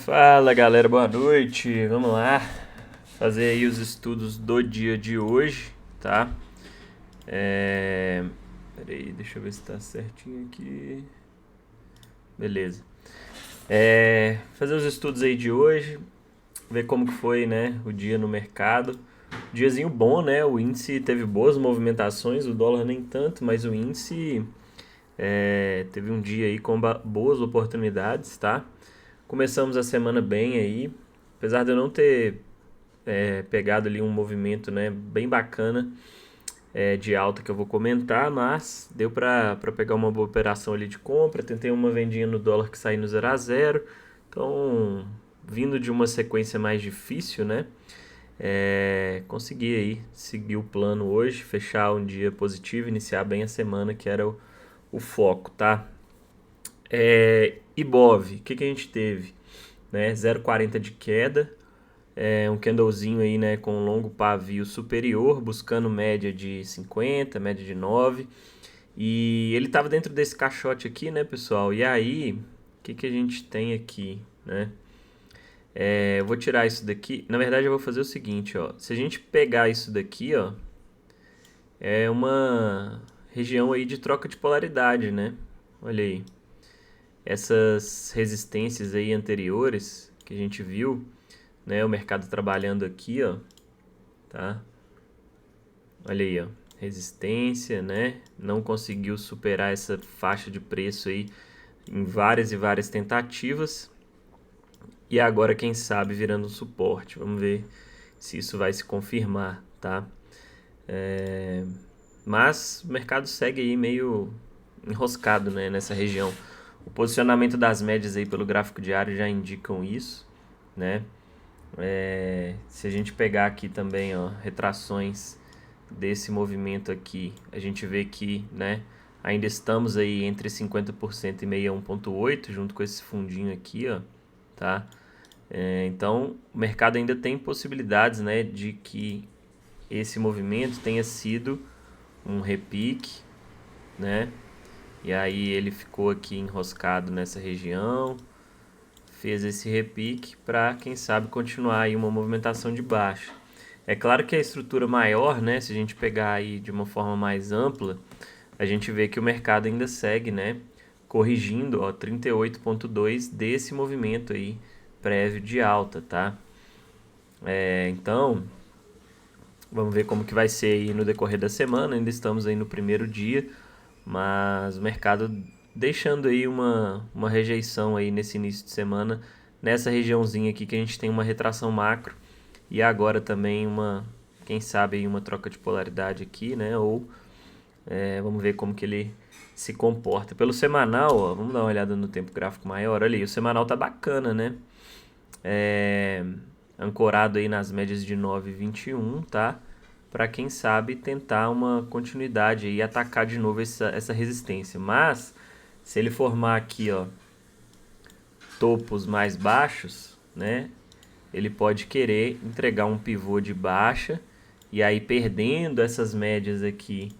Fala galera, boa noite. Vamos lá fazer aí os estudos do dia de hoje, tá? É... Peraí, deixa eu ver se tá certinho aqui. Beleza. Fazer os estudos aí de hoje, ver como que foi, né, o dia no mercado. Diazinho bom, né? O índice teve boas movimentações, o dólar nem tanto, mas o índice teve um dia aí com boas oportunidades, tá? Começamos a semana bem aí, apesar de eu não ter pegado ali um movimento, né, bem bacana de alta que eu vou comentar, mas deu para pegar uma boa operação ali de compra. Tentei uma vendinha no dólar que saiu no 0 a 0. Então, vindo de uma sequência mais difícil, né, consegui aí seguir o plano hoje, fechar um dia positivo, iniciar bem a semana, que era o foco, tá? Ibov, o que a gente teve? Né, 0,40 de queda, um candlezinho aí, né, com um longo pavio superior, buscando média de 50, média de 9. E ele estava dentro desse caixote aqui, né, pessoal? E aí, o que a gente tem aqui, né? Eu vou tirar isso daqui. Na verdade, eu vou fazer o seguinte, ó. Se a gente pegar isso daqui, ó, é uma região aí de troca de polaridade, né? Olha aí. Essas resistências aí anteriores que a gente viu, né? O mercado trabalhando aqui, ó, tá? Olha aí, ó, resistência, né? Não conseguiu superar essa faixa de preço aí em várias e várias tentativas. E agora, quem sabe, virando um suporte. Vamos ver se isso vai se confirmar, tá? Mas o mercado segue aí meio enroscado, né, nessa região. O posicionamento das médias aí pelo gráfico diário já indicam isso, né? Se a gente pegar aqui também, ó, retrações desse movimento aqui, a gente vê que, né, ainda estamos aí entre 50% e 61,8, junto com esse fundinho aqui, ó, tá? Então, o mercado ainda tem possibilidades, né, de que esse movimento tenha sido um repique, né? E aí ele ficou aqui enroscado nessa região, fez esse repique para, quem sabe, continuar aí uma movimentação de baixa. É claro que a estrutura maior, né, se a gente pegar aí de uma forma mais ampla, a gente vê que o mercado ainda segue, né, corrigindo, ó, 38,2 desse movimento aí prévio de alta, tá? Então, vamos ver como que vai ser aí no decorrer da semana. Ainda estamos aí no primeiro dia, mas o mercado deixando aí uma rejeição aí nesse início de semana, nessa regiãozinha aqui que a gente tem uma retração macro e agora também quem sabe aí uma troca de polaridade aqui, né? Ou vamos ver como que ele se comporta. Pelo semanal, ó, vamos dar uma olhada no tempo gráfico maior. Olha aí, o semanal tá bacana, né? Ancorado aí nas médias de 9,21, tá? Para quem sabe tentar uma continuidade e atacar de novo essa resistência. Mas se ele formar aqui, ó, topos mais baixos, né? Ele pode querer entregar um pivô de baixa e aí perdendo essas médias aqui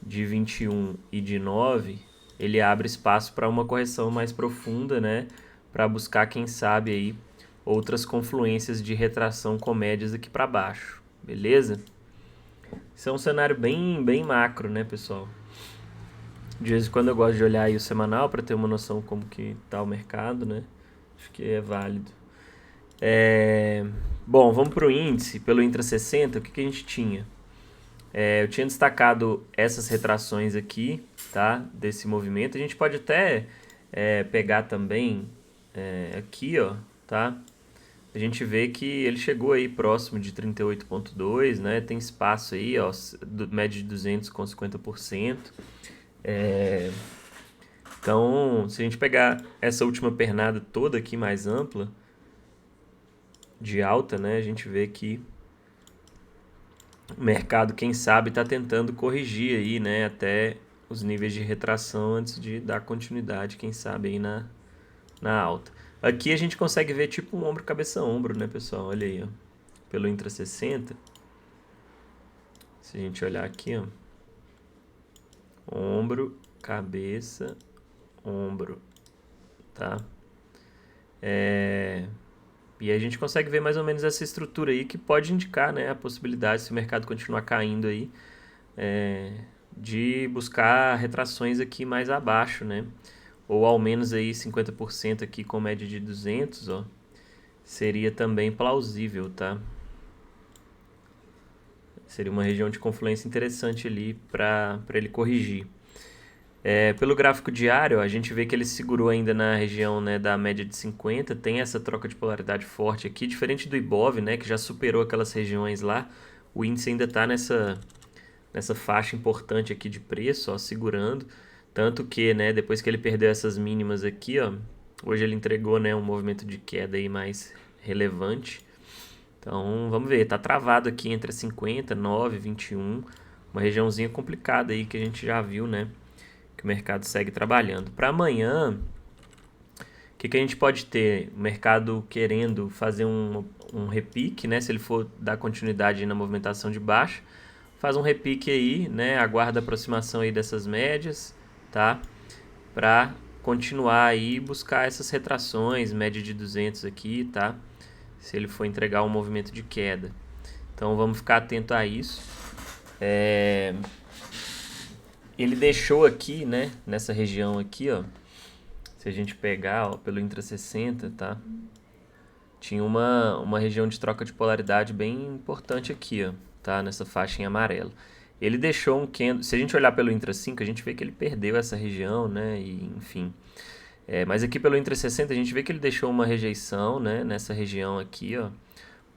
de 21 e de 9, ele abre espaço para uma correção mais profunda, né? Para buscar, quem sabe aí, outras confluências de retração com médias aqui para baixo, beleza? Isso é um cenário bem macro, né, pessoal? De vez em quando eu gosto de olhar aí o semanal para ter uma noção como que tá o mercado, né? Acho que é válido. Bom, vamos para o índice. Pelo Intra 60, o que a gente tinha? Eu tinha destacado essas retrações aqui, tá? Desse movimento. A gente pode até pegar também aqui, ó, tá? A gente vê que ele chegou aí próximo de 38,2, né? Tem espaço aí, ó, média de 200 com 50%. Então, se a gente pegar essa última pernada toda aqui mais ampla, de alta, né? A gente vê que o mercado, quem sabe, está tentando corrigir aí, né? Até os níveis de retração antes de dar continuidade, quem sabe, aí na alta. Aqui a gente consegue ver tipo um ombro, cabeça, ombro, né, pessoal? Olha aí, ó. Pelo Intra 60. Se a gente olhar aqui, ó. Ombro, cabeça, ombro, tá? E a gente consegue ver mais ou menos essa estrutura aí que pode indicar, né, a possibilidade, se o mercado continuar caindo aí, de buscar retrações aqui mais abaixo, né? Ou ao menos aí 50% aqui com média de 200, ó, seria também plausível, tá? Seria uma região de confluência interessante ali para ele corrigir. Pelo gráfico diário, a gente vê que ele segurou ainda na região, né, da média de 50, tem essa troca de polaridade forte aqui, diferente do Ibov, né, que já superou aquelas regiões lá, o índice ainda está nessa faixa importante aqui de preço, ó, segurando, tanto que, né, depois que ele perdeu essas mínimas aqui, ó, hoje ele entregou, né, um movimento de queda aí mais relevante. Então, vamos ver, tá travado aqui entre 50, 9, 21, uma regiãozinha complicada aí que a gente já viu, né, que o mercado segue trabalhando. Para amanhã, o que a gente pode ter? O mercado querendo fazer um repique, né? Se ele for dar continuidade na movimentação de baixa, faz um repique aí, né? Aguarda a aproximação aí dessas médias, tá? Para continuar aí buscar essas retrações, média de 200 aqui, tá? Se ele for entregar um movimento de queda. Então vamos ficar atento a isso. Ele deixou aqui, né? Nessa região aqui, ó. Se a gente pegar, ó, pelo Intra 60, tá? Tinha uma região de troca de polaridade bem importante aqui, ó, tá? Nessa faixa em amarelo. Ele deixou um candle... Se a gente olhar pelo Intra 5, a gente vê que ele perdeu essa região, né? E, enfim. Mas aqui pelo Intra 60, a gente vê que ele deixou uma rejeição, né? Nessa região aqui, ó. O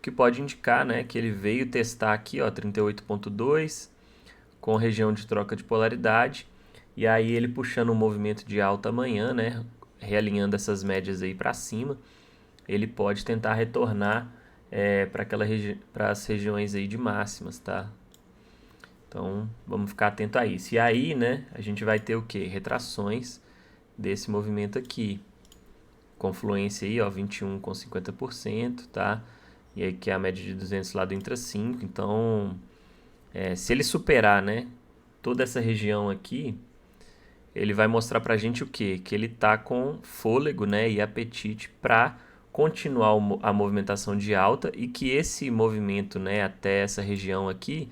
que pode indicar, né? Que ele veio testar aqui, ó, 38.2, com região de troca de polaridade. E aí ele puxando um movimento de alta amanhã, né? Realinhando essas médias aí para cima, ele pode tentar retornar para as regiões aí de máximas, tá? Então vamos ficar atento a isso. E aí, né, a gente vai ter o que? Retrações desse movimento aqui. Confluência aí, ó, 21 com 50%, tá? E aí que é a média de 200 lá do Intra 5. Então, se ele superar, né, toda essa região aqui, ele vai mostrar pra gente o quê? Que ele tá com fôlego, né, e apetite para continuar a movimentação de alta e que esse movimento, né, até essa região aqui,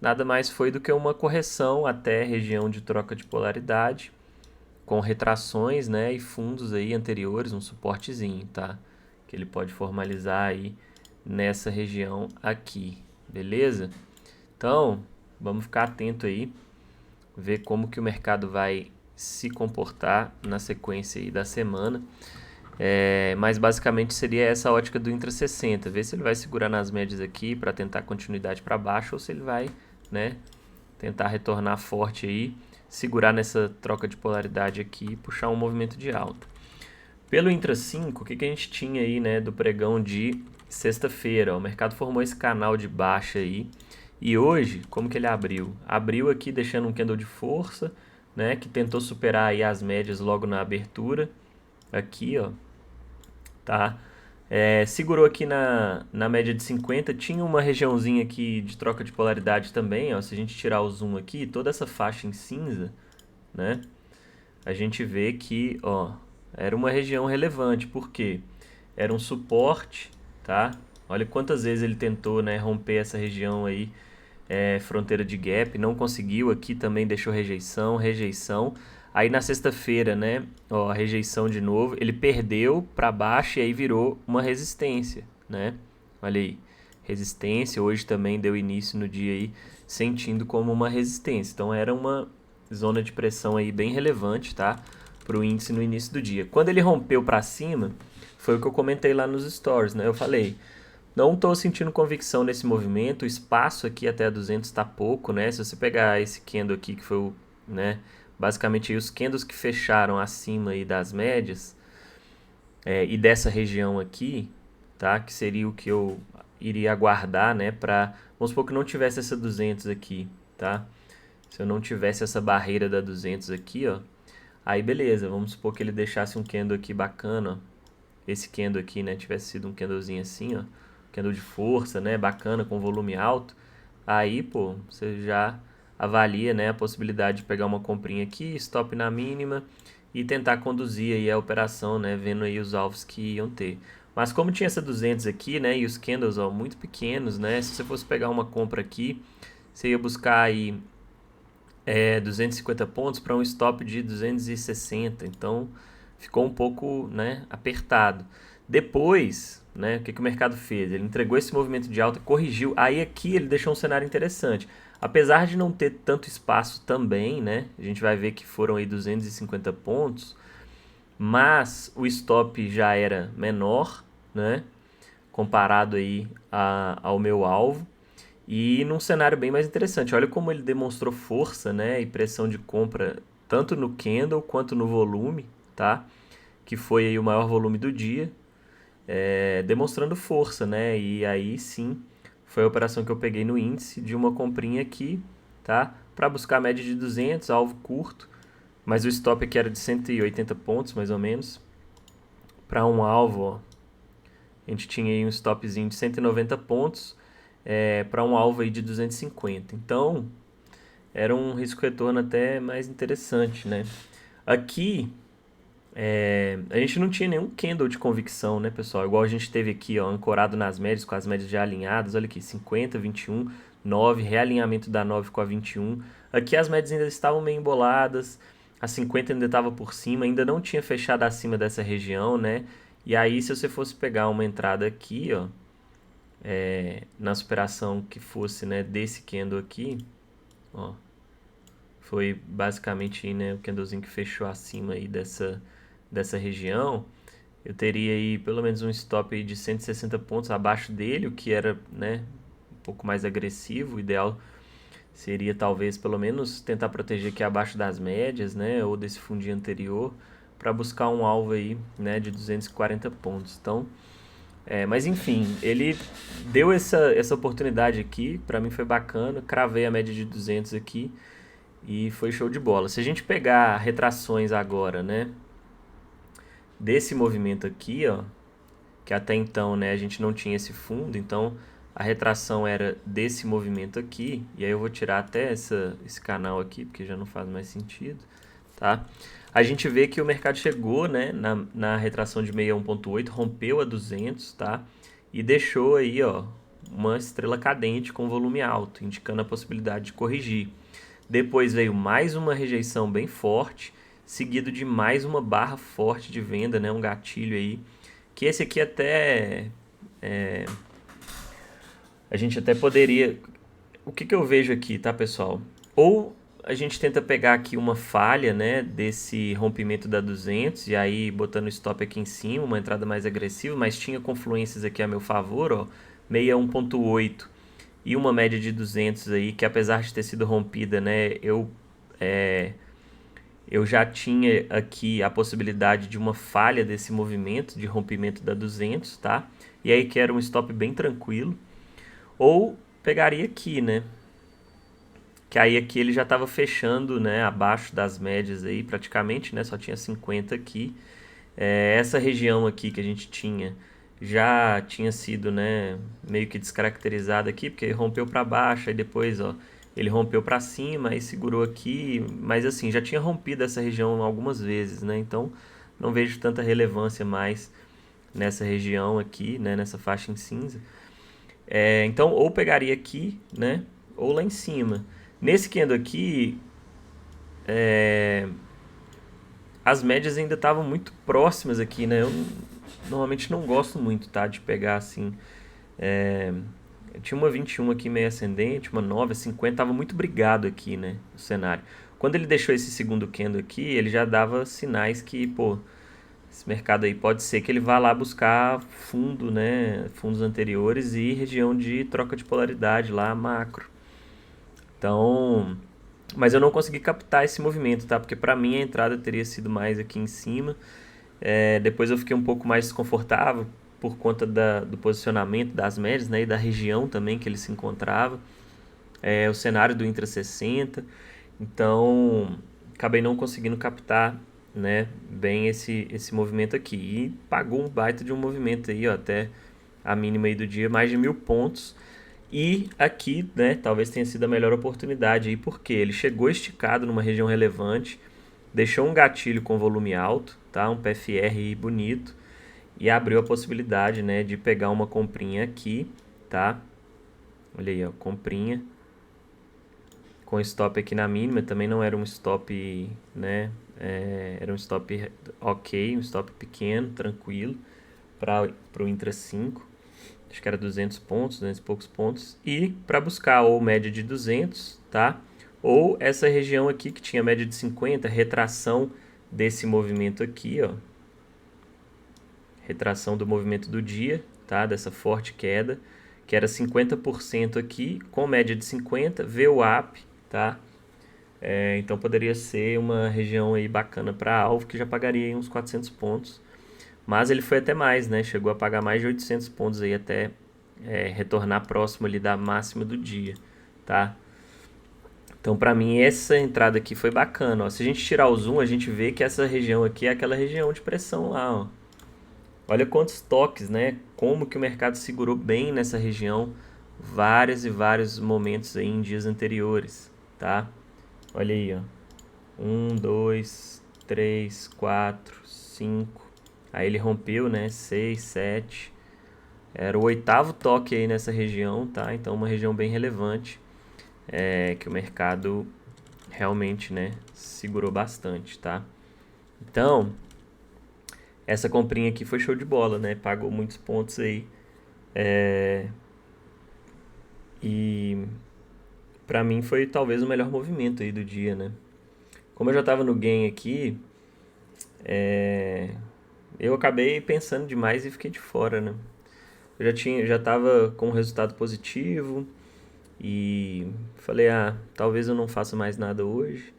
nada mais foi do que uma correção até a região de troca de polaridade, com retrações, né, e fundos aí anteriores, um suportezinho, tá? Que ele pode formalizar aí nessa região aqui, beleza? Então, vamos ficar atento aí, ver como que o mercado vai se comportar na sequência aí da semana. Mas basicamente seria essa ótica do Intra 60, ver se ele vai segurar nas médias aqui para tentar continuidade para baixo ou se ele vai, né, tentar retornar forte aí, segurar nessa troca de polaridade aqui e puxar um movimento de alta. Pelo Intra 5, o que a gente tinha aí, né, do pregão de sexta-feira? O mercado formou esse canal de baixa aí. E hoje, como que ele abriu? Abriu aqui deixando um candle de força, né, que tentou superar aí as médias logo na abertura. Aqui, ó, tá? Segurou aqui na média de 50, tinha uma regiãozinha aqui de troca de polaridade também, ó. Se a gente tirar o zoom aqui, toda essa faixa em cinza, né? A gente vê que, ó, era uma região relevante, porque era um suporte, tá? Olha quantas vezes ele tentou, né, romper essa região aí, fronteira de gap, não conseguiu, aqui também deixou rejeição, rejeição. Aí na sexta-feira, né, ó, a rejeição de novo, ele perdeu para baixo e aí virou uma resistência, né? Olha aí, resistência, hoje também deu início no dia aí, sentindo como uma resistência. Então era uma zona de pressão aí bem relevante, tá? Para o índice no início do dia. Quando ele rompeu para cima, foi o que eu comentei lá nos stories, né? Eu falei, não estou sentindo convicção nesse movimento, o espaço aqui até 200 está pouco, né? Se você pegar esse candle aqui, que foi o, né, basicamente os candles que fecharam acima aí das médias, e dessa região aqui, tá? Que seria o que eu iria aguardar, né? Vamos supor que não tivesse essa 200 aqui, tá? Se eu não tivesse essa barreira da 200 aqui, ó, aí beleza, vamos supor que ele deixasse um candle aqui bacana, ó. Esse candle aqui, né, tivesse sido um candlezinho assim, ó, candle de força, né, bacana, com volume alto, aí, pô, você já avalia, né, a possibilidade de pegar uma comprinha aqui, stop na mínima, e tentar conduzir aí a operação, né, vendo aí os alvos que iam ter. Mas como tinha essa 200 aqui, né, e os candles, ó, muito pequenos, né, se você fosse pegar uma compra aqui, você ia buscar aí 250 pontos para um stop de 260, então ficou um pouco, né, apertado. Depois, né, o que o mercado fez? Ele entregou esse movimento de alta, corrigiu, aí aqui ele deixou um cenário interessante. Apesar de não ter tanto espaço também, né, a gente vai ver que foram aí 250 pontos, mas o stop já era menor, né, comparado aí ao meu alvo. E num cenário bem mais interessante. Olha como ele demonstrou força, né, e pressão de compra tanto no candle quanto no volume, tá? Que foi aí o maior volume do dia, demonstrando força, né? E aí sim foi a operação que eu peguei no índice de uma comprinha aqui, tá? Para buscar a média de 200, alvo curto, mas o stop aqui era de 180 pontos mais ou menos. Para um alvo, ó, a gente tinha aí um stopzinho de 190 pontos para um alvo aí de 250. Então, era um risco-retorno até mais interessante, né? Aqui, a gente não tinha nenhum candle de convicção, né, pessoal? Igual a gente teve aqui, ó, ancorado nas médias, com as médias já alinhadas. Olha aqui, 50, 21, 9, realinhamento da 9 com a 21. Aqui as médias ainda estavam meio emboladas, a 50 ainda estava por cima, ainda não tinha fechado acima dessa região, né? E aí, se você fosse pegar uma entrada aqui, ó, na superação que fosse, né, desse candle aqui, ó, foi basicamente, né, o candlezinho que fechou acima aí dessa região. Eu teria aí pelo menos um stop aí de 160 pontos abaixo dele, o que era, né, um pouco mais agressivo. O ideal seria talvez pelo menos tentar proteger aqui abaixo das médias, né, ou desse fundinho anterior, para buscar um alvo aí, né, de 240 pontos. Então, mas enfim, ele deu essa oportunidade aqui, para mim foi bacana, cravei a média de 200 aqui e foi show de bola. Se a gente pegar retrações agora, né, desse movimento aqui, ó, que até então, né, a gente não tinha esse fundo, então a retração era desse movimento aqui, e aí eu vou tirar até esse canal aqui, porque já não faz mais sentido, tá? A gente vê que o mercado chegou, né, na retração de 61.8, rompeu a 200, tá? E deixou aí, ó, uma estrela cadente com volume alto, indicando a possibilidade de corrigir. Depois veio mais uma rejeição bem forte, seguido de mais uma barra forte de venda, né, um gatilho aí, que esse aqui até a gente até poderia... O que eu vejo aqui, tá, pessoal? Ou a gente tenta pegar aqui uma falha, né, desse rompimento da 200 e aí botando o stop aqui em cima, uma entrada mais agressiva, mas tinha confluências aqui a meu favor, ó, 61.8 e uma média de 200 aí, que apesar de ter sido rompida, né, eu já tinha aqui a possibilidade de uma falha desse movimento de rompimento da 200, tá? E aí que era um stop bem tranquilo. Ou pegaria aqui, né? Que aí aqui ele já estava fechando, né, abaixo das médias aí praticamente, né? Só tinha 50 aqui. Essa região aqui que a gente tinha já tinha sido, né, meio que descaracterizada aqui, porque ele rompeu para baixo, aí depois, ó, ele rompeu para cima e segurou aqui, mas assim, já tinha rompido essa região algumas vezes, né? Então, não vejo tanta relevância mais nessa região aqui, né, nessa faixa em cinza. Então, ou pegaria aqui, né, ou lá em cima. Nesse candle aqui, as médias ainda estavam muito próximas aqui, né? Eu normalmente não gosto muito, tá, de pegar assim. Eu tinha uma 21 aqui meio ascendente, uma 9, 50, tava muito brigado aqui, né, o cenário. Quando ele deixou esse segundo candle aqui, ele já dava sinais que, pô, esse mercado aí pode ser que ele vá lá buscar fundo, né, fundos anteriores e região de troca de polaridade lá, macro. Então, mas eu não consegui captar esse movimento, tá? Porque para mim a entrada teria sido mais aqui em cima. Depois eu fiquei um pouco mais desconfortável por conta do posicionamento das médias, né? E da região também que ele se encontrava. O cenário do Intra 60. Então, acabei não conseguindo captar, né, bem esse movimento aqui. E pagou um baita de um movimento aí, ó, até a mínima aí do dia, mais de 1.000 pontos. E aqui, né, talvez tenha sido a melhor oportunidade aí, porque ele chegou esticado numa região relevante, deixou um gatilho com volume alto, tá? Um PFR bonito, e abriu a possibilidade, né, de pegar uma comprinha aqui, tá? Olha aí, ó, comprinha com stop aqui na mínima. Também não era um stop, né, era um stop ok, um stop pequeno, tranquilo, para o Intra 5, acho que era 200 pontos, 200 e poucos pontos, e para buscar ou média de 200, tá? Ou essa região aqui que tinha média de 50, retração desse movimento aqui, ó, retração do movimento do dia, tá? Dessa forte queda, que era 50% aqui, com média de 50, VWAP, tá? Então poderia ser uma região aí bacana para alvo, que já pagaria aí uns 400 pontos. Mas ele foi até mais, né? Chegou a pagar mais de 800 pontos aí até retornar próximo ali da máxima do dia, tá? Então, para mim, essa entrada aqui foi bacana, ó. Se a gente tirar o zoom, a gente vê que essa região aqui é aquela região de pressão lá, ó. Olha quantos toques, né? Como que o mercado segurou bem nessa região vários e vários momentos aí em dias anteriores, tá? Olha aí, ó. 1, 2, 3, 4, 5. Aí ele rompeu, né? 6, 7. Era o 8º toque aí nessa região, tá? Então uma região bem relevante, que o mercado realmente, né, segurou bastante, tá? Então, essa comprinha aqui foi show de bola, né? Pagou muitos pontos aí. E pra mim foi talvez o melhor movimento aí do dia, né? Como eu já tava no gain aqui, eu acabei pensando demais e fiquei de fora, né? Eu já tava com um resultado positivo e falei, talvez eu não faça mais nada hoje.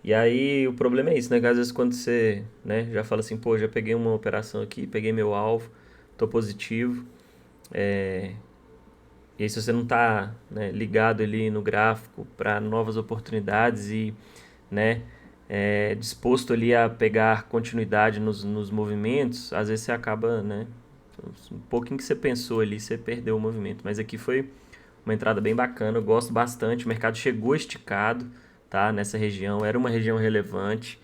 E aí o problema é isso, né? Que às vezes quando você, né, já fala assim, pô, já peguei uma operação aqui, peguei meu alvo, tô positivo. E aí se você não tá, né, ligado ali no gráfico para novas oportunidades e, né, disposto ali a pegar continuidade nos movimentos, às vezes você acaba, né, um pouquinho que você pensou ali, você perdeu o movimento. Mas aqui foi uma entrada bem bacana, eu gosto bastante. O mercado chegou esticado, tá, nessa região, era uma região relevante,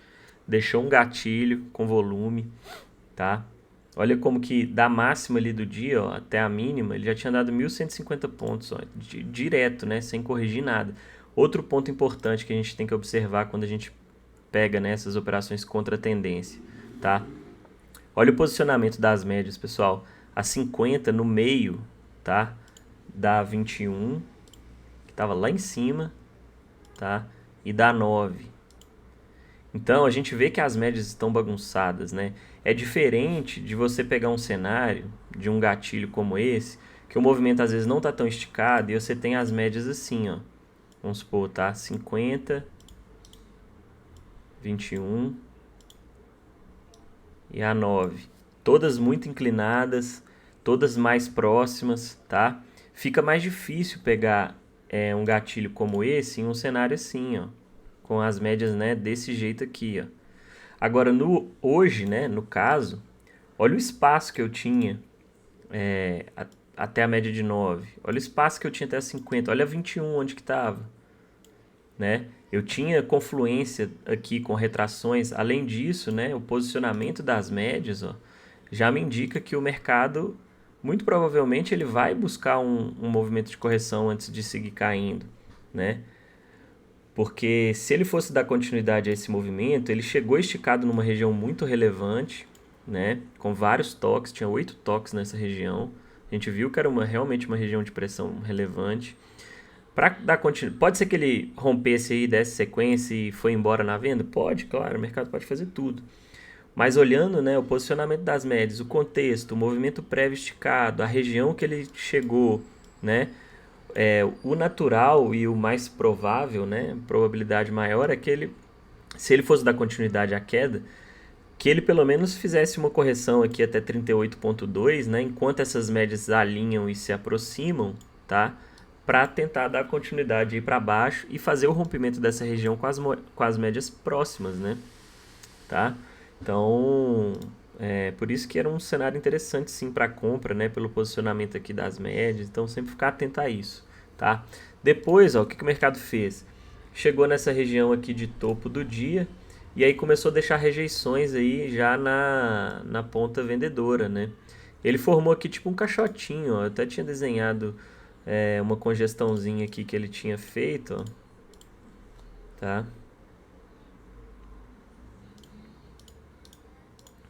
deixou um gatilho com volume, tá? Olha como que da máxima ali do dia, ó, até a mínima, ele já tinha dado 1.150 pontos, ó, direto, né, sem corrigir nada. Outro ponto importante que a gente tem que observar quando a gente pega, né, essas operações contra a tendência, tá? Olha o posicionamento das médias, pessoal. A 50 no meio, tá? Da 21, que estava lá em cima, tá? E da 9. Então, a gente vê que as médias estão bagunçadas, né? É diferente de você pegar um cenário de um gatilho como esse, que o movimento às vezes não está tão esticado e você tem as médias assim, ó. Vamos supor, tá? 50, 21 e a 9. Todas muito inclinadas, todas mais próximas, tá? Fica mais difícil pegar um gatilho como esse em um cenário assim, ó, com as médias, né, desse jeito aqui, ó. Agora, hoje, né, no caso, olha o espaço que eu tinha até a média de 9. Olha o espaço que eu tinha até a 50. Olha a 21 onde que estava, né? Eu tinha confluência aqui com retrações. Além disso, né, o posicionamento das médias, ó, já me indica que o mercado, muito provavelmente, ele vai buscar um movimento de correção antes de seguir caindo, né? Porque se ele fosse dar continuidade a esse movimento, ele chegou esticado numa região muito relevante, né? Com vários toques, tinha 8 toques nessa região. A gente viu que era realmente uma região de pressão relevante. Para dar continuidade, pode ser que ele rompesse aí, desse sequência e foi embora na venda? Pode, claro, o mercado pode fazer tudo. Mas olhando, né, o posicionamento das médias, o contexto, o movimento prévio esticado, a região que ele chegou, né, o natural e o mais provável, né, probabilidade maior é que ele, se ele fosse dar continuidade à queda, que ele pelo menos fizesse uma correção aqui até 38,2, né, enquanto essas médias alinham e se aproximam, tá, para tentar dar continuidade aí para baixo e fazer o rompimento dessa região com as médias próximas, né, tá? Então, por isso que era um cenário interessante sim para compra, né, pelo posicionamento aqui das médias. Então, sempre ficar atento a isso, tá? Depois, ó, o que o mercado fez? Chegou nessa região aqui de topo do dia E aí começou a deixar rejeições aí já na ponta vendedora, né? Ele formou aqui tipo um caixotinho, ó. Eu até tinha desenhado uma congestãozinha aqui que ele tinha feito, ó. Tá?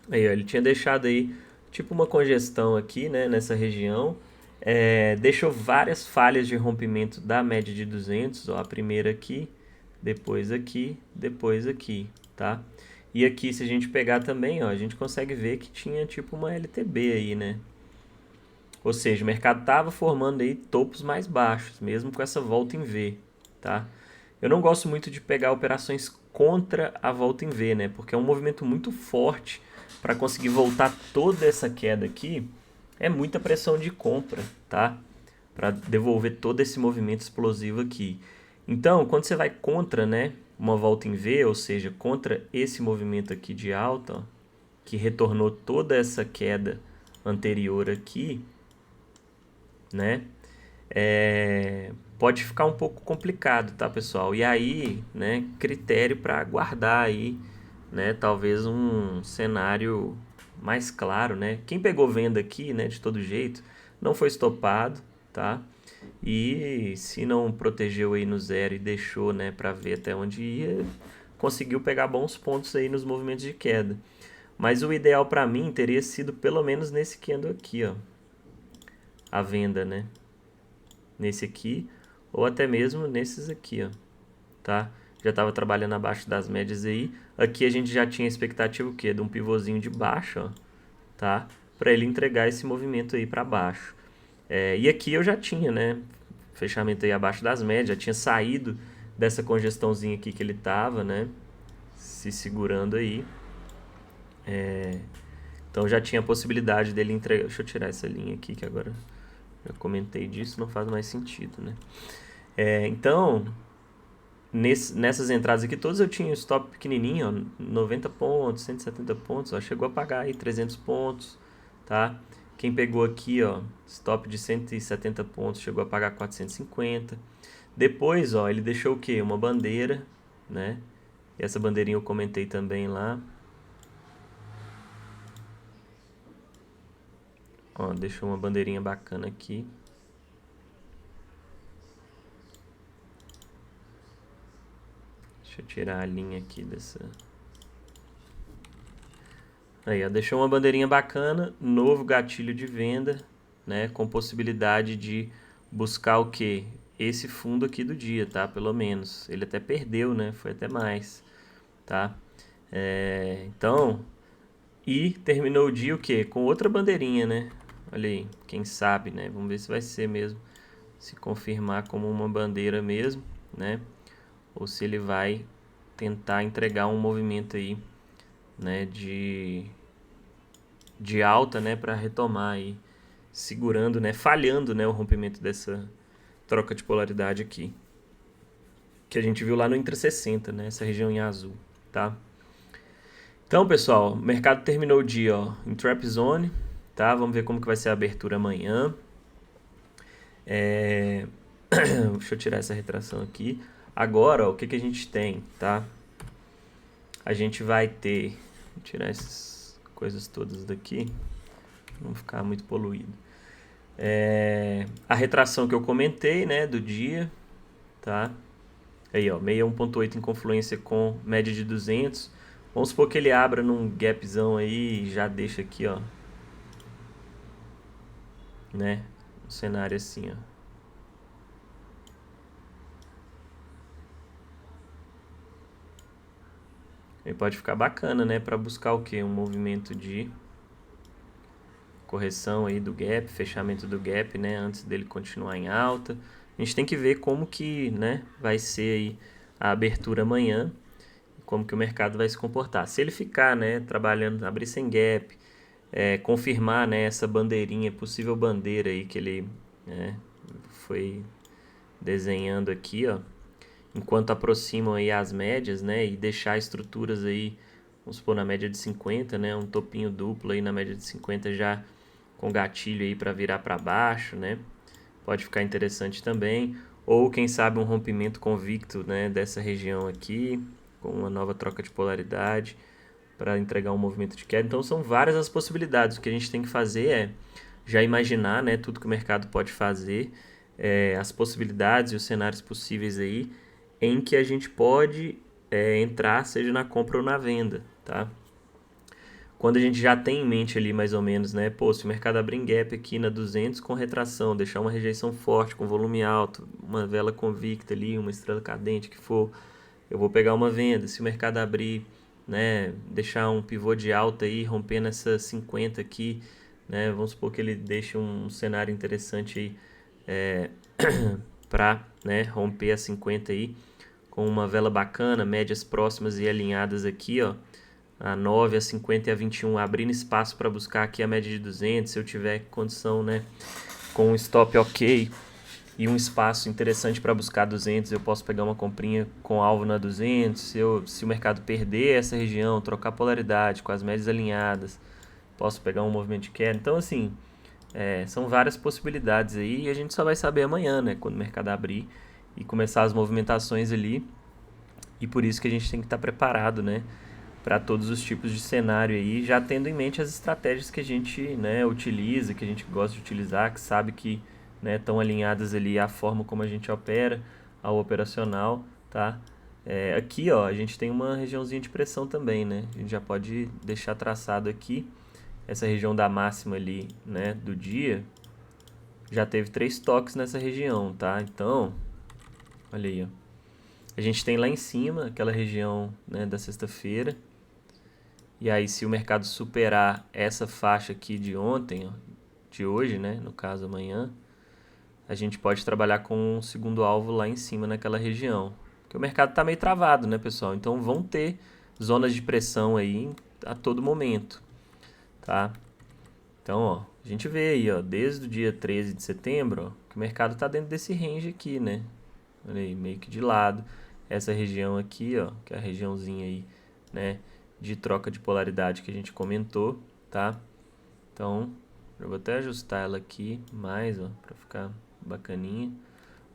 Aí, ó, ele tinha deixado aí tipo uma congestão aqui, né, nessa região. Deixou várias falhas de rompimento da média de 200, ó, a primeira aqui, depois aqui, tá? E aqui, se a gente pegar também, ó, a gente consegue ver que tinha tipo uma LTB aí, né? Ou seja, o mercado estava formando aí topos mais baixos, mesmo com essa volta em V, tá? Eu não gosto muito de pegar operações contra a volta em V, né? Porque é um movimento muito forte para conseguir voltar toda essa queda aqui. É muita pressão de compra, tá? Para devolver todo esse movimento explosivo aqui. Então, quando você vai contra, né, uma volta em V, ou seja, contra esse movimento aqui de alta, ó, que retornou toda essa queda anterior aqui, né? Pode ficar um pouco complicado, tá, pessoal? E aí, né, critério para guardar aí, né, talvez um cenário mais claro, né? Quem pegou venda aqui, né, de todo jeito, não foi estopado, tá? E se não protegeu aí no zero e deixou, né, para ver até onde ia, conseguiu pegar bons pontos aí nos movimentos de queda. Mas o ideal para mim teria sido pelo menos nesse candle aqui, ó, a venda, né? Nesse aqui ou até mesmo nesses aqui, ó, tá? Já estava trabalhando abaixo das médias aí. Aqui a gente já tinha expectativa o quê? De um pivôzinho de baixo, ó, tá? Para ele entregar esse movimento aí para baixo. E aqui eu já tinha, né? Fechamento aí abaixo das médias, já tinha saído dessa congestãozinha aqui que ele tava, né? Se segurando aí. Então já tinha a possibilidade dele entregar. Deixa eu tirar essa linha aqui que agora já comentei disso, não faz mais sentido, né? Então, nessas entradas aqui todas eu tinha um stop pequenininho, ó, 90 pontos, 170 pontos, ó, chegou a pagar aí 300 pontos, tá? Quem pegou aqui, ó, stop de 170 pontos, chegou a pagar 450. Depois, ó, ele deixou o quê? Uma bandeira, né? E essa bandeirinha eu comentei também lá. Ó, deixou uma bandeirinha bacana aqui. Deixa eu tirar a linha aqui dessa. Aí, ó, deixou uma bandeirinha bacana, novo gatilho de venda, né, com possibilidade de buscar o quê? Esse fundo aqui do dia, tá? Pelo menos. Ele até perdeu, né? Foi até mais, tá? Então, e terminou o dia o quê? Com outra bandeirinha, né? Olha aí, quem sabe, né? Vamos ver se vai ser mesmo. Se confirmar como uma bandeira mesmo, né? Ou se ele vai tentar entregar um movimento aí, né? De alta, né? Para retomar aí, segurando, né? Falhando, né? O rompimento dessa troca de polaridade aqui. Que a gente viu lá no Intra 60, né? Essa região em azul, tá? Então, pessoal, o mercado terminou o dia, ó, em Trap Zone, tá? Vamos ver como que vai ser a abertura amanhã. Deixa eu tirar essa retração aqui. Agora, ó, o que a gente tem, tá? A gente vai ter... Vou tirar essas coisas todas daqui, pra não ficar muito poluído. A retração que eu comentei, né, do dia, tá? Aí, ó, 61.8 em confluência com média de 200. Vamos supor que ele abra num gapzão aí e já deixa aqui, ó, né, um cenário assim, ó. Ele pode ficar bacana, né, para buscar o quê? Um movimento de correção aí do gap, fechamento do gap, né, antes dele continuar em alta. A gente tem que ver como que, né, vai ser aí a abertura amanhã, como que o mercado vai se comportar. Se ele ficar, né, trabalhando, abrir sem gap, confirmar, né, essa bandeirinha, possível bandeira aí que ele, né, foi desenhando aqui, ó, enquanto aproximam aí as médias, né, e deixar estruturas aí, vamos supor na média de 50, né, um topinho duplo aí na média de 50 já com gatilho aí para virar para baixo, né? Pode ficar interessante também. Ou quem sabe um rompimento convicto, né, dessa região aqui, com uma nova troca de polaridade para entregar um movimento de queda. Então são várias as possibilidades. O que a gente tem que fazer é já imaginar, né, tudo que o mercado pode fazer, as possibilidades e os cenários possíveis aí em que a gente pode entrar, seja na compra ou na venda, tá? Quando a gente já tem em mente ali mais ou menos, né, pô, se o mercado abrir em gap aqui na 200 com retração, deixar uma rejeição forte, com volume alto, uma vela convicta ali, uma estrela cadente que for, eu vou pegar uma venda. Se o mercado abrir, né, deixar um pivô de alta aí, rompendo essa 50 aqui, né, vamos supor que ele deixe um cenário interessante aí para, né, romper a 50 aí, com uma vela bacana, médias próximas e alinhadas aqui, ó, a 9, a 50 e a 21, abrindo espaço para buscar aqui a média de 200, se eu tiver condição, né, com um stop ok e um espaço interessante para buscar 200, eu posso pegar uma comprinha com alvo na 200. Se o mercado perder essa região, trocar polaridade com as médias alinhadas, posso pegar um movimento de queda. Então, assim, são várias possibilidades aí e a gente só vai saber amanhã, né, quando o mercado abrir e começar as movimentações ali. E por isso que a gente tem que estar preparado, né, para todos os tipos de cenário aí, já tendo em mente as estratégias que a gente, né, utiliza, que a gente gosta de utilizar, que sabe que, né, estão alinhadas ali à forma como a gente opera, ao operacional, tá? Aqui, ó, a gente tem uma regiãozinha de pressão também, né? A gente já pode deixar traçado aqui essa região da máxima ali, né, do dia. Já teve 3 toques nessa região, tá? Então, olha aí, ó. A gente tem lá em cima aquela região, né, da sexta-feira. E aí, se o mercado superar essa faixa aqui de ontem, ó, de hoje, né, no caso amanhã, a gente pode trabalhar com um segundo alvo lá em cima naquela região. Porque o mercado está meio travado, né, pessoal? Então vão ter zonas de pressão aí a todo momento, tá? Então, ó, a gente vê aí, ó, desde o dia 13 de setembro, ó, que o mercado está dentro desse range aqui, né? Olha aí, meio que de lado. Essa região aqui, ó, que é a regiãozinha aí, né, de troca de polaridade que a gente comentou, tá? Então, eu vou até ajustar ela aqui mais, ó, para ficar bacaninha.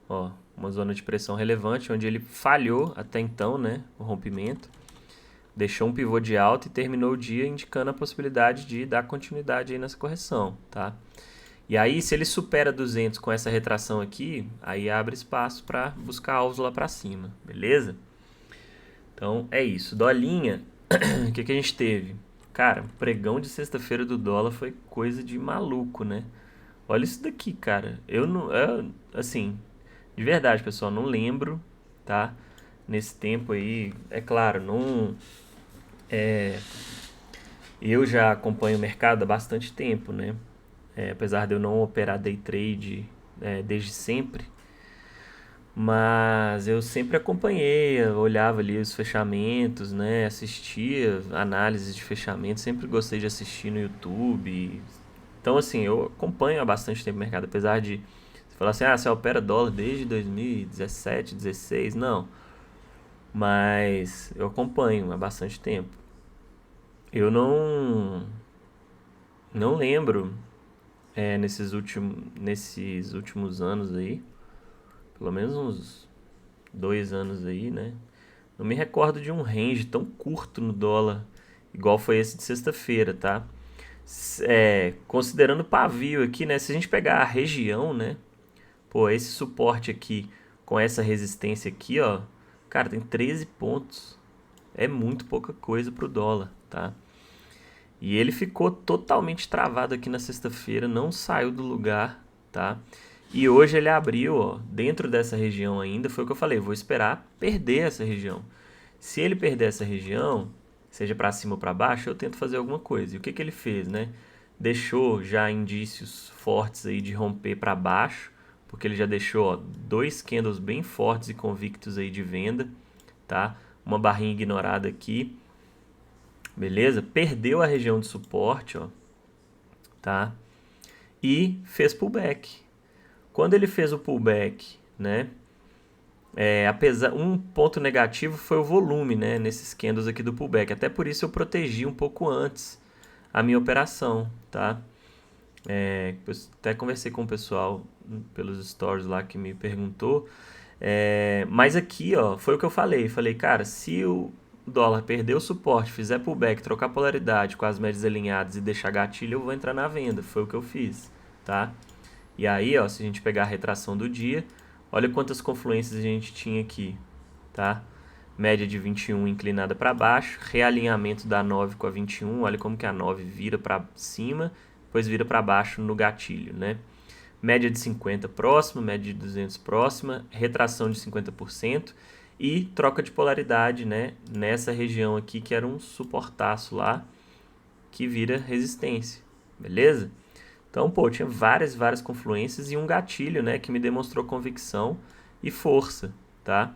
Ó, uma zona de pressão relevante, onde ele falhou até então, né, o rompimento. Deixou um pivô de alta e terminou o dia indicando a possibilidade de dar continuidade aí nessa correção, tá? E aí, se ele supera 200 com essa retração aqui, aí abre espaço para buscar alvos lá para cima, beleza? Então, é isso. Dolinha, o que a gente teve? Cara, o pregão de sexta-feira do dólar foi coisa de maluco, né? Olha isso daqui, cara. Eu não. Assim, de verdade, pessoal, não lembro, tá? Nesse tempo aí, é claro, não. Eu já acompanho o mercado há bastante tempo, né? Apesar de eu não operar day trade desde sempre, mas eu sempre acompanhei, eu olhava ali os fechamentos, né? Assistia análises de fechamento, sempre gostei de assistir no YouTube. Então, assim, eu acompanho há bastante tempo o mercado, apesar de você falar assim, você opera dólar desde 2017, 16, não. Mas eu acompanho há bastante tempo. Eu não lembro nesses últimos anos aí, pelo menos uns 2 anos aí, né? Não me recordo de um range tão curto no dólar, igual foi esse de sexta-feira, tá? Considerando o pavio aqui, né? Se a gente pegar a região, né? Pô, esse suporte aqui com essa resistência aqui, ó, cara, tem 13 pontos. É muito pouca coisa pro dólar, tá? E ele ficou totalmente travado aqui na sexta-feira, não saiu do lugar, tá? E hoje ele abriu, ó, dentro dessa região ainda, foi o que eu falei, vou esperar perder essa região. Se ele perder essa região, seja para cima ou para baixo, eu tento fazer alguma coisa. E o que ele fez, né? Deixou já indícios fortes aí de romper para baixo, porque ele já deixou, ó, 2 candles bem fortes e convictos aí de venda, tá? Uma barrinha ignorada aqui, beleza? Perdeu a região de suporte, ó, tá? E fez pullback. Quando ele fez o pullback, né? Apesar, um ponto negativo foi o volume, né? Nesses candles aqui do pullback. Até por isso eu protegi um pouco antes a minha operação, tá? Até conversei com o pessoal pelos stories lá que me perguntou. Mas aqui, ó, foi o que eu falei. Falei, cara, se o dólar perder o suporte, fizer pullback, trocar polaridade com as médias alinhadas e deixar gatilho, eu vou entrar na venda. Foi o que eu fiz, tá? E aí, ó, se a gente pegar a retração do dia, olha quantas confluências a gente tinha aqui, tá? Média de 21 inclinada para baixo, realinhamento da 9 com a 21, olha como que a 9 vira para cima, depois vira para baixo no gatilho, né? Média de 50 próxima, média de 200 próxima, retração de 50% e troca de polaridade, né? Nessa região aqui que era um suportaço lá, que vira resistência, beleza? Então, pô, tinha várias confluências e um gatilho, né, que me demonstrou convicção e força, tá?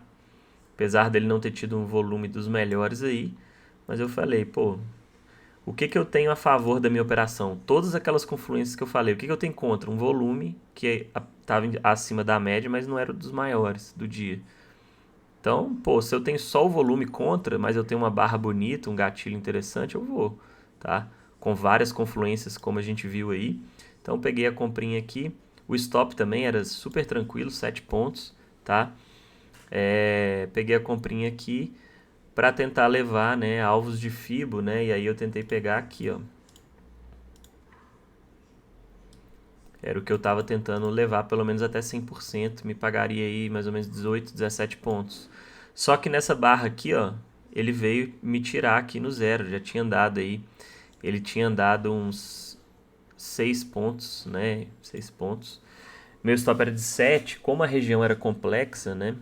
Apesar dele não ter tido um volume dos melhores aí, mas eu falei, pô, o que que eu tenho a favor da minha operação? Todas aquelas confluências que eu falei, o que que eu tenho contra? Um volume que estava acima da média, mas não era dos maiores do dia. Então, pô, se eu tenho só o volume contra, mas eu tenho uma barra bonita, um gatilho interessante, eu vou, tá? Com várias confluências, como a gente viu aí. Então, peguei a comprinha aqui. O stop também era super tranquilo, 7 pontos, tá? Peguei a comprinha aqui para tentar levar, né, alvos de FIBO, né? E aí eu tentei pegar aqui, ó. Era o que eu estava tentando levar pelo menos até 100%, me pagaria aí mais ou menos 18, 17 pontos. Só que nessa barra aqui, ó, ele veio me tirar aqui no zero, já tinha andado aí, ele tinha andado uns 6 pontos, né, 6 pontos. Meu stop era de 7, como a região era complexa, né,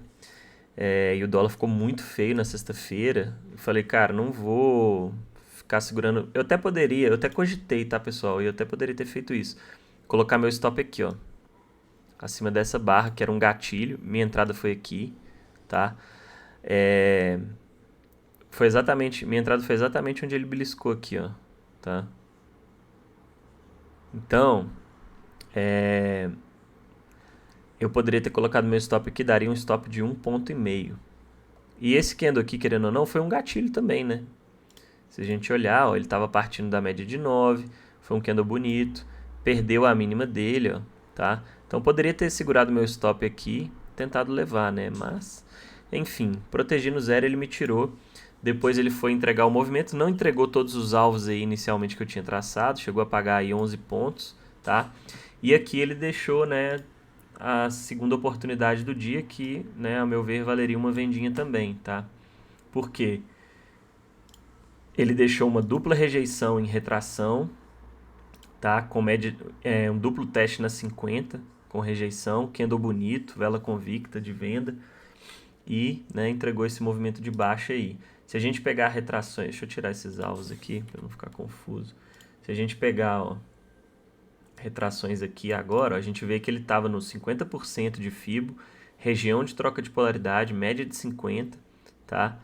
e o dólar ficou muito feio na sexta-feira, eu falei, cara, não vou ficar segurando, eu até poderia, eu até cogitei, tá, pessoal, eu até poderia ter feito isso, colocar meu stop aqui, ó, acima dessa barra, que era um gatilho. Minha entrada foi aqui, tá? Minha entrada foi exatamente onde ele beliscou aqui, ó, tá? Então, eu poderia ter colocado meu stop aqui, daria um stop de 1,5 ponto. E esse candle aqui, querendo ou não, foi um gatilho também, né? Se a gente olhar, ó, ele estava partindo da média de 9, foi um candle bonito, perdeu a mínima dele, ó, tá? Então poderia ter segurado meu stop aqui, tentado levar, né? Mas, enfim, protegi no zero, ele me tirou. Depois ele foi entregar o movimento, não entregou todos os alvos aí inicialmente que eu tinha traçado, chegou a pagar aí 11 pontos, tá? E aqui ele deixou, né, a segunda oportunidade do dia que, né, a meu ver, valeria uma vendinha também, tá? Por quê? Ele deixou uma dupla rejeição em retração, tá? Com média, um duplo teste na 50, com rejeição, candle bonito, vela convicta de venda e, né, entregou esse movimento de baixa aí. Se a gente pegar retrações, deixa eu tirar esses alvos aqui para não ficar confuso. Se a gente pegar, ó, retrações aqui agora, ó, a gente vê que ele estava no 50% de FIBO, região de troca de polaridade, média de 50, tá?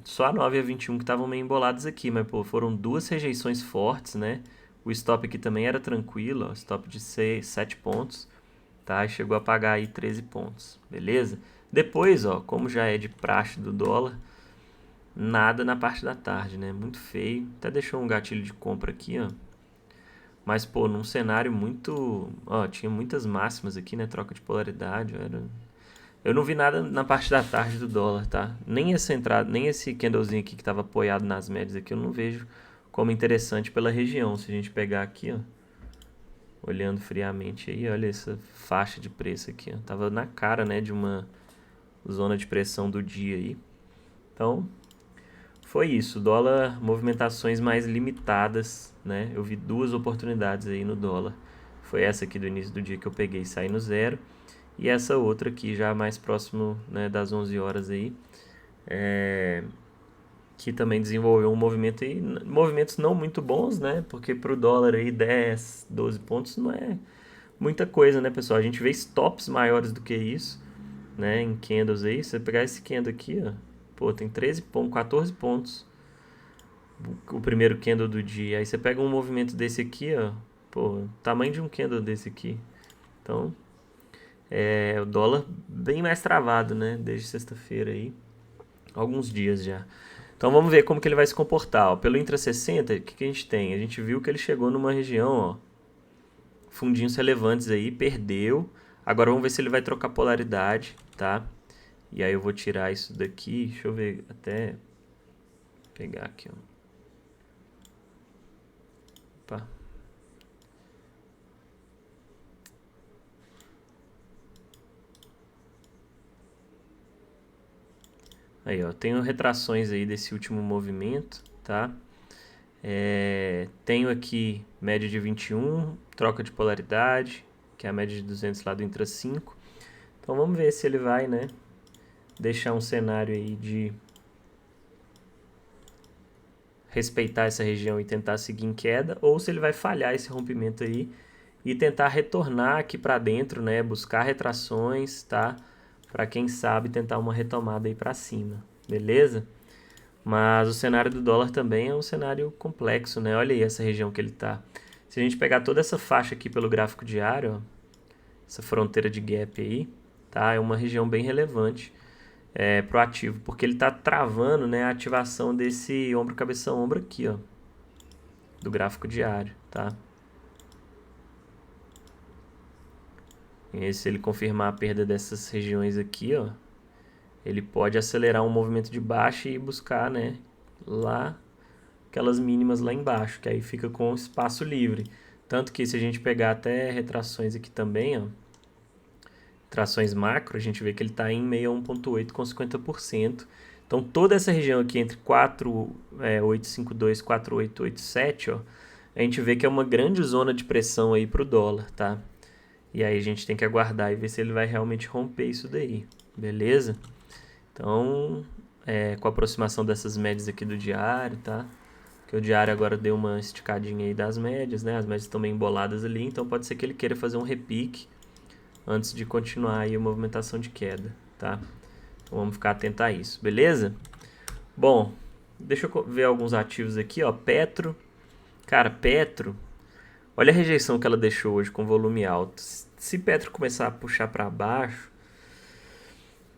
Só a 9 e a 21 que estavam meio embolados aqui, mas pô, foram duas rejeições fortes, né? O stop aqui também era tranquilo, ó, stop de 7 pontos, tá? E chegou a pagar aí 13 pontos, beleza? Depois, ó, como já é de praxe do dólar, nada na parte da tarde, né? Muito feio. Até deixou um gatilho de compra aqui, ó. Mas, pô, num cenário muito... Ó, tinha muitas máximas aqui, né? Troca de polaridade, era... Eu não vi nada na parte da tarde do dólar, tá? Nem essa entrada, nem esse candlezinho aqui que estava apoiado nas médias aqui, eu não vejo como interessante pela região. Se a gente pegar aqui, ó, olhando friamente aí, olha essa faixa de preço aqui, ó. Tava na cara, né, de uma zona de pressão do dia aí. Então, foi isso. Dólar, movimentações mais limitadas, né? Eu vi duas oportunidades aí no dólar. Foi essa aqui do início do dia que eu peguei e saí no zero. E essa outra aqui, já mais próximo, né, das 11 horas aí, que também desenvolveu um movimento aí, movimentos não muito bons, né, porque para o dólar aí 10, 12 pontos não é muita coisa, né, pessoal? A gente vê stops maiores do que isso, né, em candles aí. Se você pegar esse candle aqui, ó, pô, tem 13 pontos, 14 pontos, o primeiro candle do dia. Aí você pega um movimento desse aqui, ó, pô, tamanho de um candle desse aqui. Então, o dólar bem mais travado, né? Desde sexta-feira aí. Alguns dias já. Então vamos ver como que ele vai se comportar. Ó. Pelo Intra 60, o que, que a gente tem? A gente viu que ele chegou numa região, ó, fundinhos relevantes aí, perdeu. Agora vamos ver se ele vai trocar polaridade, tá? E aí eu vou tirar isso daqui, deixa eu ver, até pegar aqui, ó. Opa. Aí, ó, tenho retrações aí desse último movimento, tá? Tenho aqui média de 21, troca de polaridade, que é a média de 200 lá do Intra 5. Então vamos ver se ele vai, né, deixar um cenário aí de respeitar essa região e tentar seguir em queda, ou se ele vai falhar esse rompimento aí e tentar retornar aqui para dentro, né, buscar retrações, tá? Para quem sabe tentar uma retomada aí para cima, beleza? Mas o cenário do dólar também é um cenário complexo, né? Olha aí essa região que ele tá. Se a gente pegar toda essa faixa aqui pelo gráfico diário, ó, essa fronteira de gap aí, tá? É uma região bem relevante pro ativo, porque ele tá travando, né, a ativação desse ombro, cabeça, ombro aqui, ó, do gráfico diário, tá? E se ele confirmar a perda dessas regiões aqui, ó, ele pode acelerar um movimento de baixa e buscar, né, lá aquelas mínimas lá embaixo, que aí fica com espaço livre. Tanto que se a gente pegar até retrações aqui também, ó, trações macro, a gente vê que ele está em 61,8 com 50%. Então toda essa região aqui entre 4,852 e 4,887, ó, a gente vê que é uma grande zona de pressão aí para o dólar, tá? E aí a gente tem que aguardar e ver se ele vai realmente romper isso daí, beleza? Então, com a aproximação dessas médias aqui do diário, tá? Que o diário agora deu uma esticadinha aí das médias, né? As médias estão meio emboladas ali, então pode ser que ele queira fazer um repique antes de continuar aí a movimentação de queda, tá? Então vamos ficar atento a isso, beleza? Bom, deixa eu ver alguns ativos aqui, ó. Petro. Cara, Petro, olha a rejeição que ela deixou hoje com volume alto. Se Petro começar a puxar para baixo,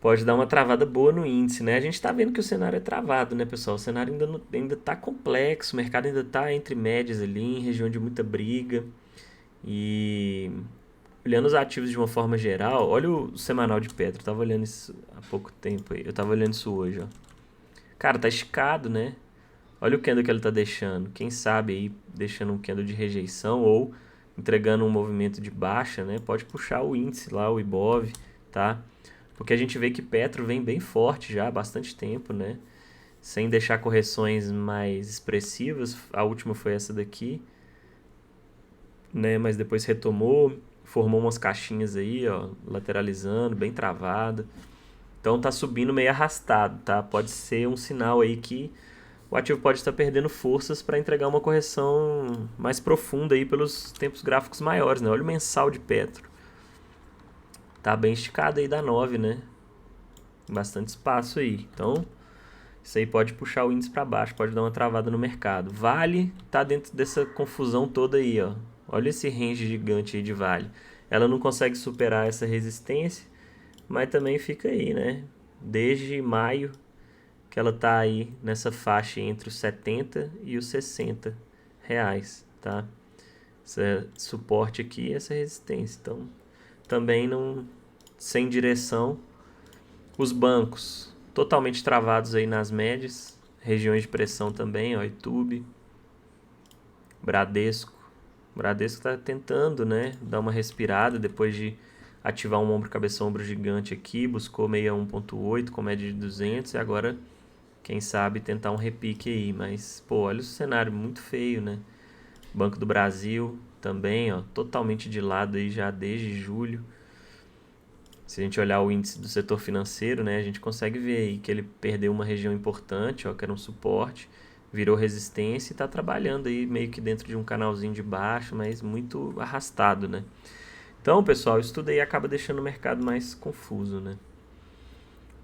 pode dar uma travada boa no índice, né? A gente tá vendo que o cenário é travado, né, pessoal? O cenário ainda tá complexo, o mercado ainda tá entre médias ali, em região de muita briga. E olhando os ativos de uma forma geral, olha o semanal de Petro, eu tava olhando isso há pouco tempo aí, eu tava olhando isso hoje, ó. Cara, tá esticado, né? Olha o candle que ele tá deixando. Quem sabe aí, deixando um candle de rejeição ou entregando um movimento de baixa, né? Pode puxar o índice lá, o Ibov, tá? Porque a gente vê que Petro vem bem forte já há bastante tempo, né? Sem deixar correções mais expressivas. A última foi essa daqui, né? Mas depois retomou, formou umas caixinhas aí, ó, lateralizando, bem travada. Então tá subindo meio arrastado, tá? Pode ser um sinal aí que o ativo pode estar perdendo forças para entregar uma correção mais profunda aí pelos tempos gráficos maiores, né? Olha o mensal de Petro. Tá bem esticado aí da 9, né? Bastante espaço aí. Então, isso aí pode puxar o índice para baixo, pode dar uma travada no mercado. Vale tá dentro dessa confusão toda aí, ó. Olha esse range gigante aí de Vale. Ela não consegue superar essa resistência, mas também fica aí, né? Desde maio que ela tá aí nessa faixa entre os 70 e os 60 reais, tá? Esse suporte aqui, essa resistência. Então, também não sem direção. Os bancos totalmente travados aí nas médias, regiões de pressão também, ó, YouTube, Bradesco. Bradesco está tentando, né, dar uma respirada depois de ativar um ombro cabeça ombro gigante aqui, buscou 61,8 com média de 200 e agora quem sabe tentar um repique aí, mas pô, olha o cenário muito feio, né? Banco do Brasil também, ó, totalmente de lado aí já desde julho. Se a gente olhar o índice do setor financeiro, né, a gente consegue ver aí que ele perdeu uma região importante, ó, que era um suporte, virou resistência e está trabalhando aí meio que dentro de um canalzinho de baixo, mas muito arrastado, né? Então, pessoal, isso tudo aí acaba deixando o mercado mais confuso, né?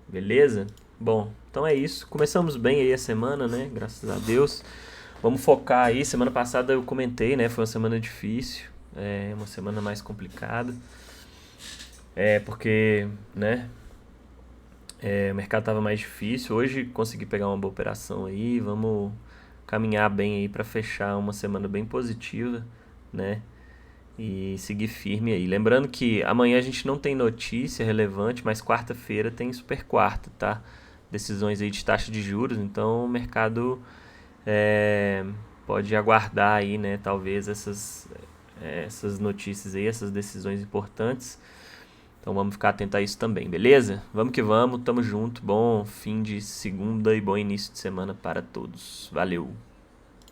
Beleza? Bom, então é isso. Começamos bem aí a semana, né? Graças a Deus. Vamos focar aí. Semana passada eu comentei, né? Foi uma semana difícil, uma semana mais complicada. Porque, né? O mercado estava mais difícil. Hoje consegui pegar uma boa operação aí. Vamos caminhar bem aí para fechar uma semana bem positiva, né? e seguir firme aí. Lembrando que amanhã a gente não tem notícia relevante, mas quarta-feira tem super quarta, tá? Decisões aí de taxa de juros, então o mercado pode aguardar aí, né? Talvez essas notícias aí, essas decisões importantes. Então vamos ficar atento a isso também, beleza? Vamos que vamos, tamo junto. Bom fim de segunda e bom início de semana para todos. Valeu!